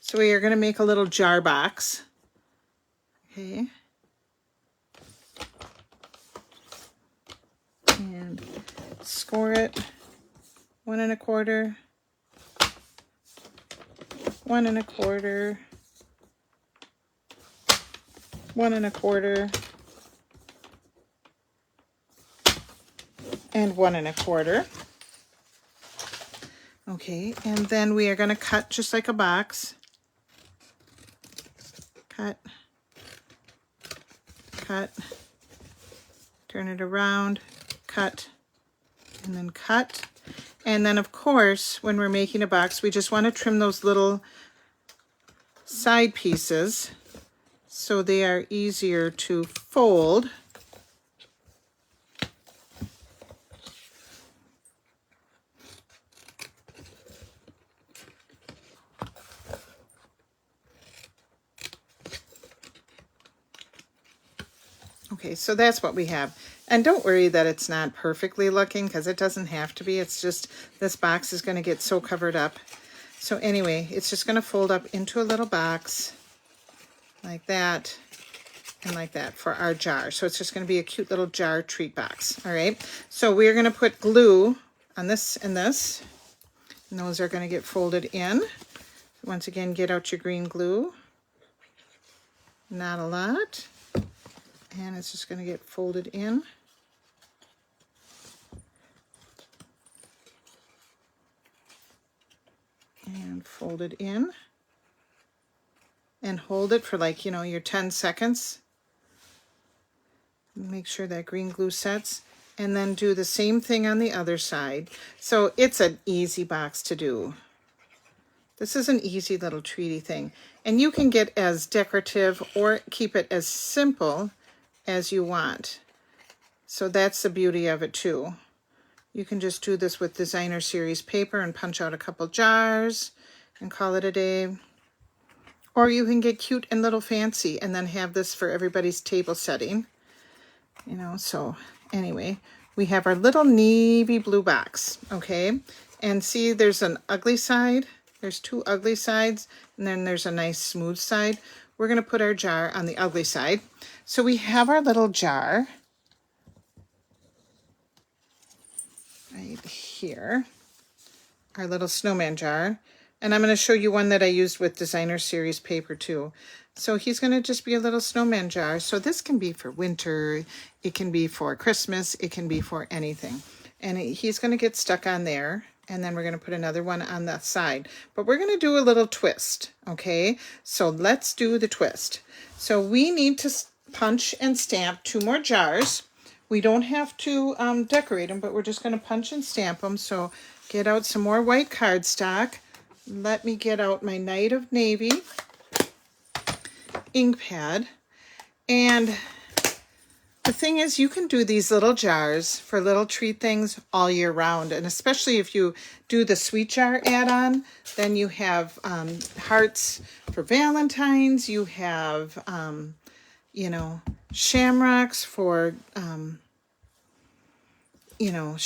So we are going to make a little jar box. Okay. And score it 1 1/4 1 1/4, 1 1/4, and 1 1/4. Okay, and then we are going to cut just like a box. Cut, cut, turn it around, cut, and then cut. And then of course, when we're making a box, we just want to trim those little side pieces so they are easier to fold. Okay, so that's what we have. And don't worry that it's not perfectly looking, because it doesn't have to be. It's just this box is going to get so covered up. So anyway, it's just going to fold up into a little box like that and like that for our jar. So it's just going to be a cute little jar treat box. All right, so we're going to put glue on this and this, and those are going to get folded in. Once again, get out your green glue. Not a lot. And it's just going to get folded in. And fold it in. And hold it for like, you know, your 10 seconds. Make sure that green glue sets. And then do the same thing on the other side. So it's an easy box to do. This is an easy little treaty thing. And you can get as decorative or keep it as simple as you want. So that's the beauty of it too. You can just do this with designer series paper and punch out a couple jars and call it a day. Or you can get cute and little fancy and then have this for everybody's table setting. You know, so anyway, we have our little navy blue box, okay? And see, there's an ugly side. There's two ugly sides, and then there's a nice smooth side. We're going to put our jar on the ugly side. So we have our little jar right here, our little snowman jar. And I'm going to show you one that I used with designer series paper too. So he's going to just be a little snowman jar. So this can be for winter, it can be for Christmas, it can be for anything. And he's going to get stuck on there. And then we're going to put another one on that side. But we're going to do a little twist, okay? So let's do the twist. So we need to punch and stamp 2 more jars. We don't have to decorate them, but we're just going to punch and stamp them. So get out some more white cardstock. Let me get out my Night of Navy ink pad. And the thing is, you can do these little jars for little treat things all year round. And especially if you do the sweet jar add-on, then you have hearts for Valentine's. You have, you know, shamrocks for, you know,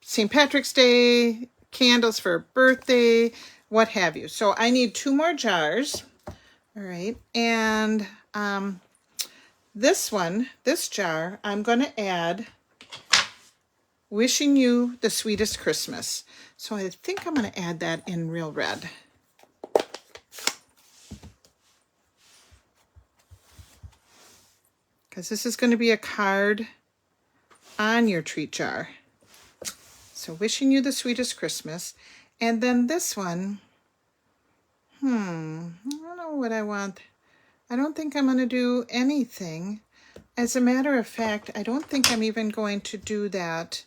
St. Patrick's Day, candles for birthday, what have you. So I need 2 more jars. All right. And this jar, I'm going to add Wishing You the Sweetest Christmas. So I think I'm going to add that in real red. Because this is going to be a card on your treat jar. So Wishing You the Sweetest Christmas. And then this one, I don't know what I want. I don't think I'm going to do anything. As a matter of fact, I don't think I'm even going to do that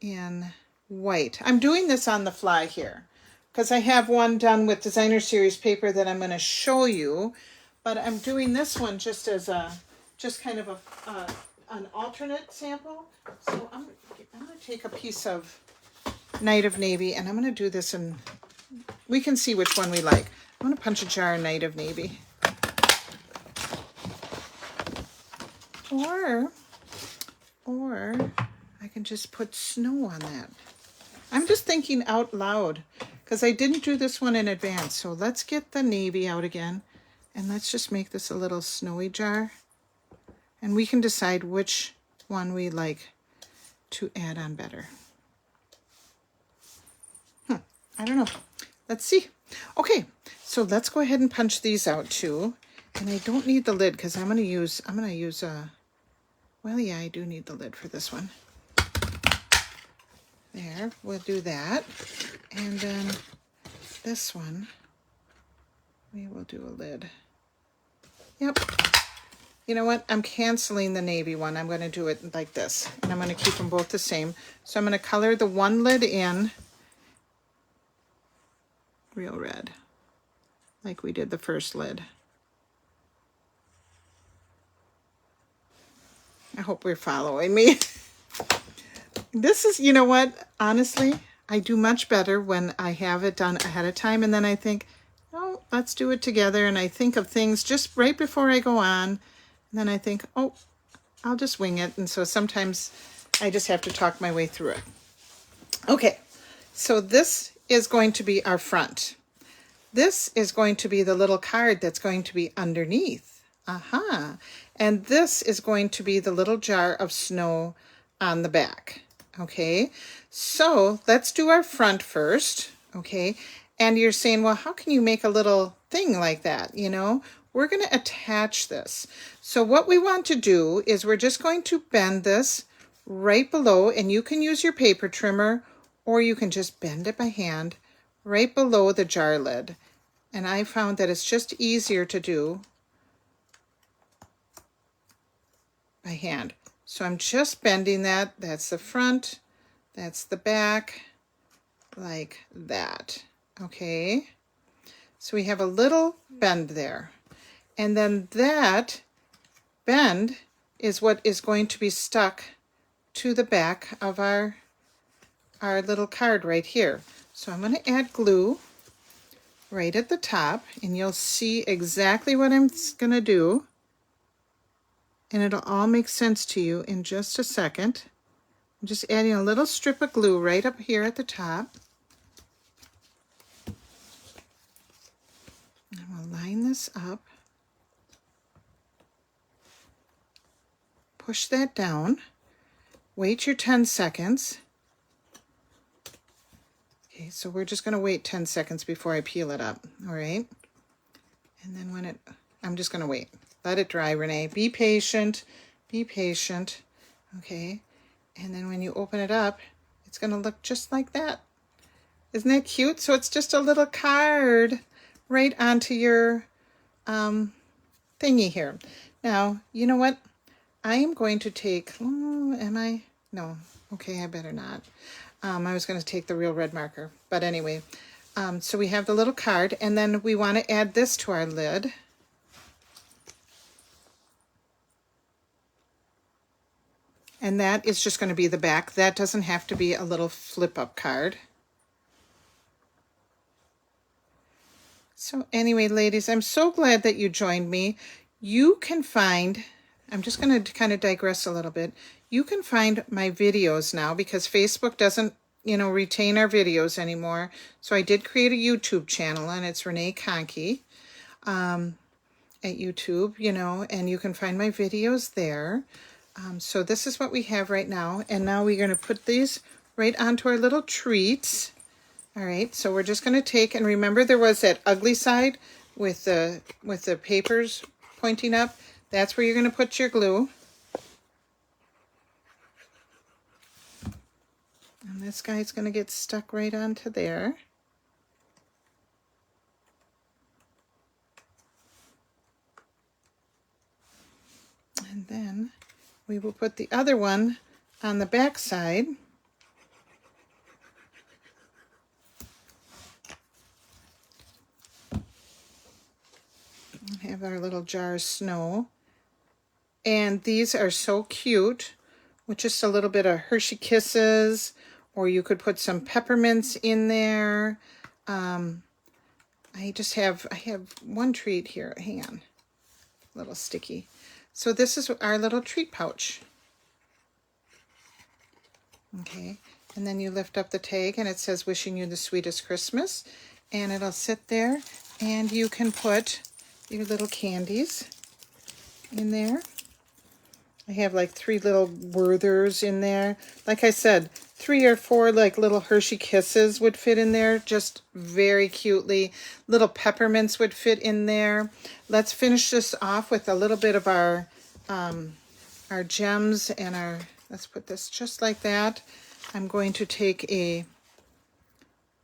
in white. I'm doing this on the fly here because I have one done with designer series paper that I'm going to show you, but I'm doing this one just as a, just kind of an alternate sample. So I'm going to take a piece of Night of Navy and I'm going to do this, and we can see which one we like. I'm going to punch a jar of Night of Navy. Or I can just put snow on that. I'm just thinking out loud because I didn't do this one in advance. So let's get the navy out again and let's just make this a little snowy jar. And we can decide which one we like to add on better. I don't know. let's see. Okay, so let's go ahead and punch these out too. And I don't need the lid because I'm gonna use well, yeah, I do need the lid for this one. There, we'll do that. And then this one, we will do a lid. Yep. You know what? I'm canceling the navy one. I'm going to do it like this. And I'm going to keep them both the same. So I'm going to color the one lid in real red, like we did the first lid. I hope we're following me. This is, you know what? Honestly, I do much better when I have it done ahead of time. And then I think, oh, let's do it together. And I think of things just right before I go on. And then I think, oh, I'll just wing it. And so sometimes I just have to talk my way through it. Okay, so this is going to be our front. This is going to be the little card that's going to be underneath. Aha. And this is going to be the little jar of snow on the back. Okay, so let's do our front first. Okay, and you're saying, well, how can you make a little thing like that? You know, we're going to attach this. So what we want to do is we're just going to bend this right below, and you can use your paper trimmer or you can just bend it by hand right below the jar lid. And I found that it's just easier to do by hand. So I'm just bending that. That's the front, that's the back, like that. Okay, so we have a little bend there. And then that bend is what is going to be stuck to the back of our little card right here. So I'm going to add glue right at the top, and you'll see exactly what I'm going to do. And it'll all make sense to you in just a second. I'm just adding a little strip of glue right up here at the top. And we'll line this up. Push that down. Wait your 10 seconds. Okay, so we're just going to wait 10 seconds before I peel it up, all right? And then when I'm just going to wait. Let it dry, Renee. Be patient. Be patient. Okay. And then when you open it up, it's going to look just like that. Isn't that cute? So it's just a little card right onto your thingy here. Now, you know what? I am going to take, am I? No. Okay, I better not. I was going to take the real red marker. But anyway, so we have the little card, and then we want to add this to our lid. And that is just going to be the back. That doesn't have to be a little flip-up card. So anyway, ladies, I'm so glad that you joined me. You can find, I'm just going to kind of digress a little bit. You can find my videos now because Facebook doesn't, retain our videos anymore. So I did create a YouTube channel, and it's Renee Conkey at YouTube, and you can find my videos there. So this is what we have right now. And now we're going to put these right onto our little treats. All right, so we're just going to take, and remember there was that ugly side with the papers pointing up. That's where you're going to put your glue. And this guy's going to get stuck right onto there. And then we will put the other one on the back side. We have our little jar of snow. And these are so cute with just a little bit of Hershey Kisses, or you could put some peppermints in there. I have one treat here. Hang on. A little sticky. So this is our little treat pouch. Okay, and then you lift up the tag and it says wishing you the sweetest Christmas, and it'll sit there, and you can put your little candies in there. I have like 3 little Werthers in there. Like I said, 3 or 4 like little Hershey Kisses would fit in there, just very cutely. Little peppermints would fit in there. Let's finish this off with a little bit of our gems and our, let's put this just like that. I'm going to take a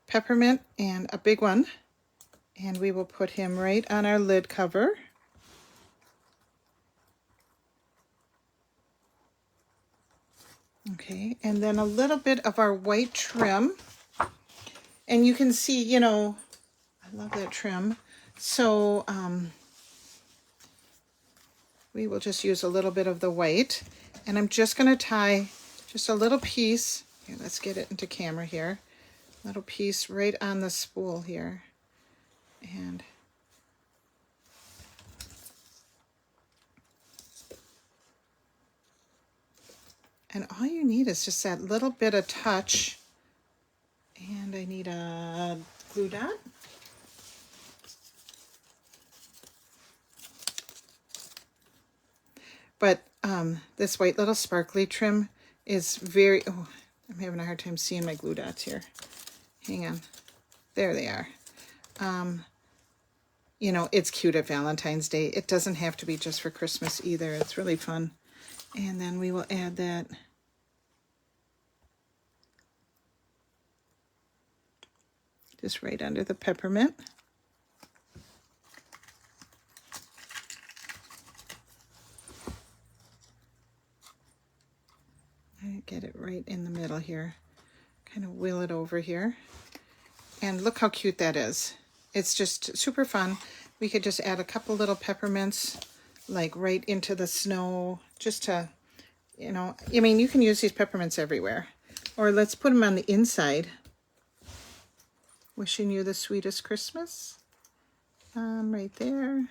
peppermint and a big one, and we will put him right on our lid cover. Okay, and then a little bit of our white trim. And you can see, you know, I love that trim. So we will just use a little bit of the white. And I'm just going to tie just a little piece. Here, let's get it into camera here. Little piece right on the spool here. And all you need is just that little bit of touch. And I need a glue dot. But this white little sparkly trim is very, oh, I'm having a hard time seeing my glue dots here. Hang on. There they are. You know, it's cute at Valentine's Day. It doesn't have to be just for Christmas either. It's really fun. And then we will add that just right under the peppermint. Get it right in the middle here. Kind of wheel it over here. And look how cute that is. It's just super fun. We could just add a couple little peppermints like right into the snow just to, you know, I mean, you can use these peppermints everywhere. Or let's put them on the inside. Wishing you the sweetest Christmas. Right there.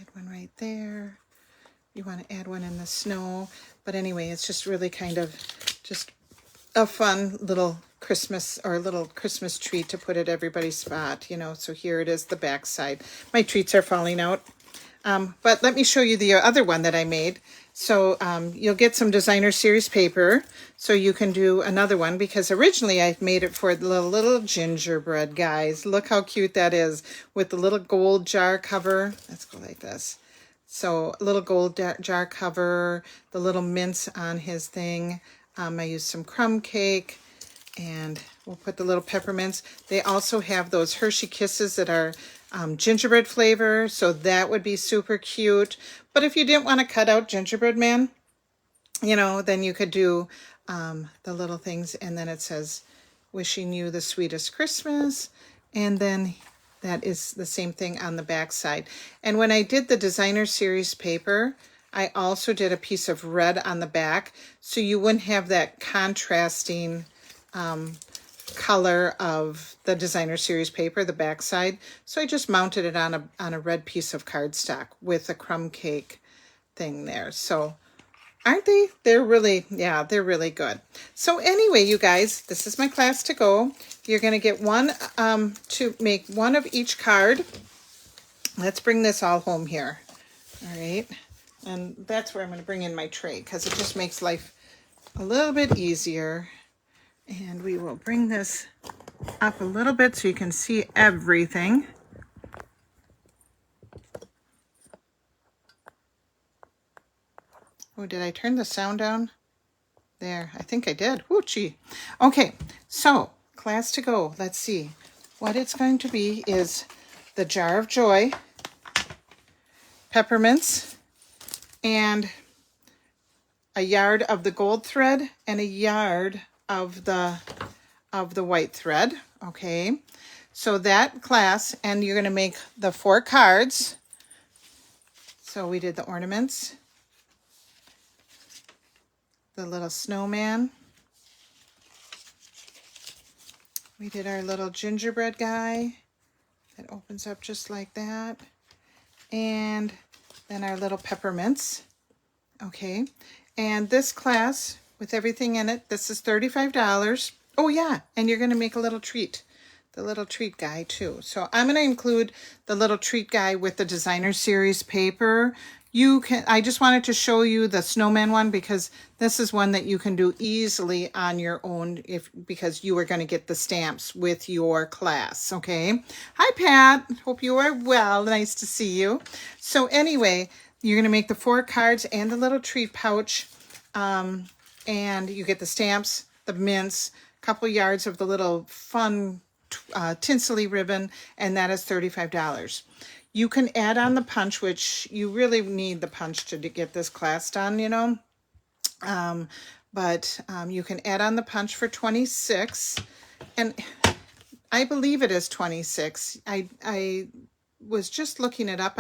Add one right there. You want to add one in the snow. But anyway, it's just really kind of just a fun little Christmas or a little Christmas treat to put at everybody's spot, you know. So here it is, the back side. My treats are falling out. But let me show you the other one that I made. So you'll get some designer series paper so you can do another one, because originally I made it for the little gingerbread guys. Look how cute that is with the little gold jar cover. Let's go like this. So a little gold jar cover, the little mints on his thing. I used some crumb cake, and we'll put the little peppermints. They also have those Hershey Kisses that are gingerbread flavor, so that would be super cute. But if you didn't want to cut out gingerbread man, you know, then you could do the little things, and then it says wishing you the sweetest Christmas, and then that is the same thing on the back side. And when I did the designer series paper, I also did a piece of red on the back, so you wouldn't have that contrasting color of the designer series paper, the back side. So I just mounted it on a red piece of cardstock with a crumb cake thing there. So aren't they? They're really, yeah, they're really good. So anyway, you guys, this is my class to go. You're going to get one to make one of each card. Let's bring this all home here. All right. And that's where I'm going to bring in my tray, because it just makes life a little bit easier. And we will bring this up a little bit so you can see everything. Oh, did I turn the sound down? There, I think I did. Whoochie. Okay, so class to go. Let's see. What it's going to be is the Jar of Joy, peppermints, and a yard of the gold thread and a yard of the white thread. Okay, so that class, and you're going to make the 4 cards. So we did the ornaments, the little snowman, we did our little gingerbread guy that opens up just like that, and then our little peppermints. Okay, and this class with everything in it, this is $35. Oh yeah, and you're going to make a little treat. the little treat guy too. So I'm going to include the little treat guy with the designer series paper. I just wanted to show you the snowman one because this is one that you can do easily on your own because you are going to get the stamps with your class. Okay. Hi, Pat. Hope you are well. Nice to see you. So anyway, you're going to make the 4 cards and the little treat pouch. And you get the stamps, the mints, a couple yards of the little fun tinsely ribbon, and that is $35. You can add on the punch, which you really need the punch to get this class done, you know. But you can add on the punch for $26, and I believe it is $26. I was just looking it up.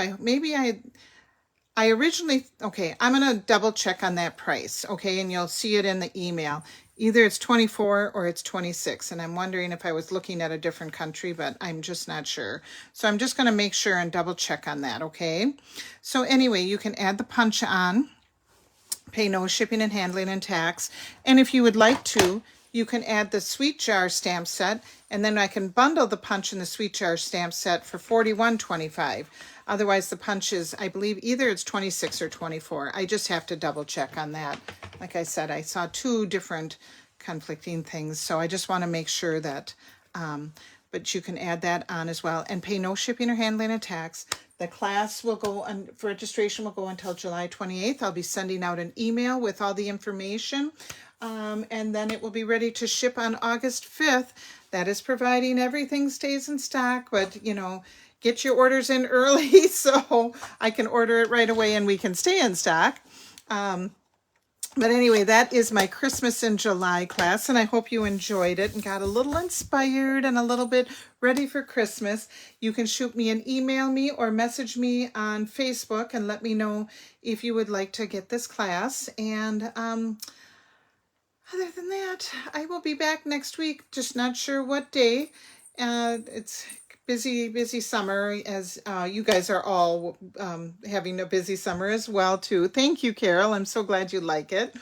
I originally, okay, I'm going to double check on that price, okay, and you'll see it in the email. Either it's 24 or it's 26, and I'm wondering if I was looking at a different country, but I'm just not sure. So I'm just going to make sure and double check on that, okay? So anyway, you can add the punch on, pay no shipping and handling and tax, and if you would like to, you can add the sweet jar stamp set, and then I can bundle the punch and the sweet jar stamp set for $41.25. Otherwise, the punch is, I believe, either it's 26 or 24. I just have to double check on that. Like I said, I saw 2 different conflicting things, so I just want to make sure that, but you can add that on as well and pay no shipping or handling and tax. The class will go on, registration will go until July 28th. I'll be sending out an email with all the information, and then it will be ready to ship on August 5th. That is providing everything stays in stock, but, you know, get your orders in early so I can order it right away and we can stay in stock. But anyway, that is my Christmas in July class, and I hope you enjoyed it and got a little inspired and a little bit ready for Christmas. You can shoot me an email me or message me on Facebook and let me know if you would like to get this class. And other than that, I will be back next week, just not sure what day. It's busy summer, as you guys are all having a busy summer as well too. Thank you, Carol. I'm so glad you like it.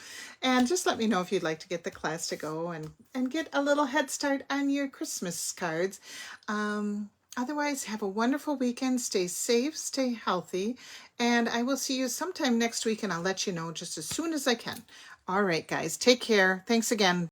And just let me know if you'd like to get the class to go and get a little head start on your Christmas cards. Otherwise, have a wonderful weekend. Stay safe, stay healthy, and I will see you sometime next week, and I'll let you know just as soon as I can. All right, guys, take care. Thanks again.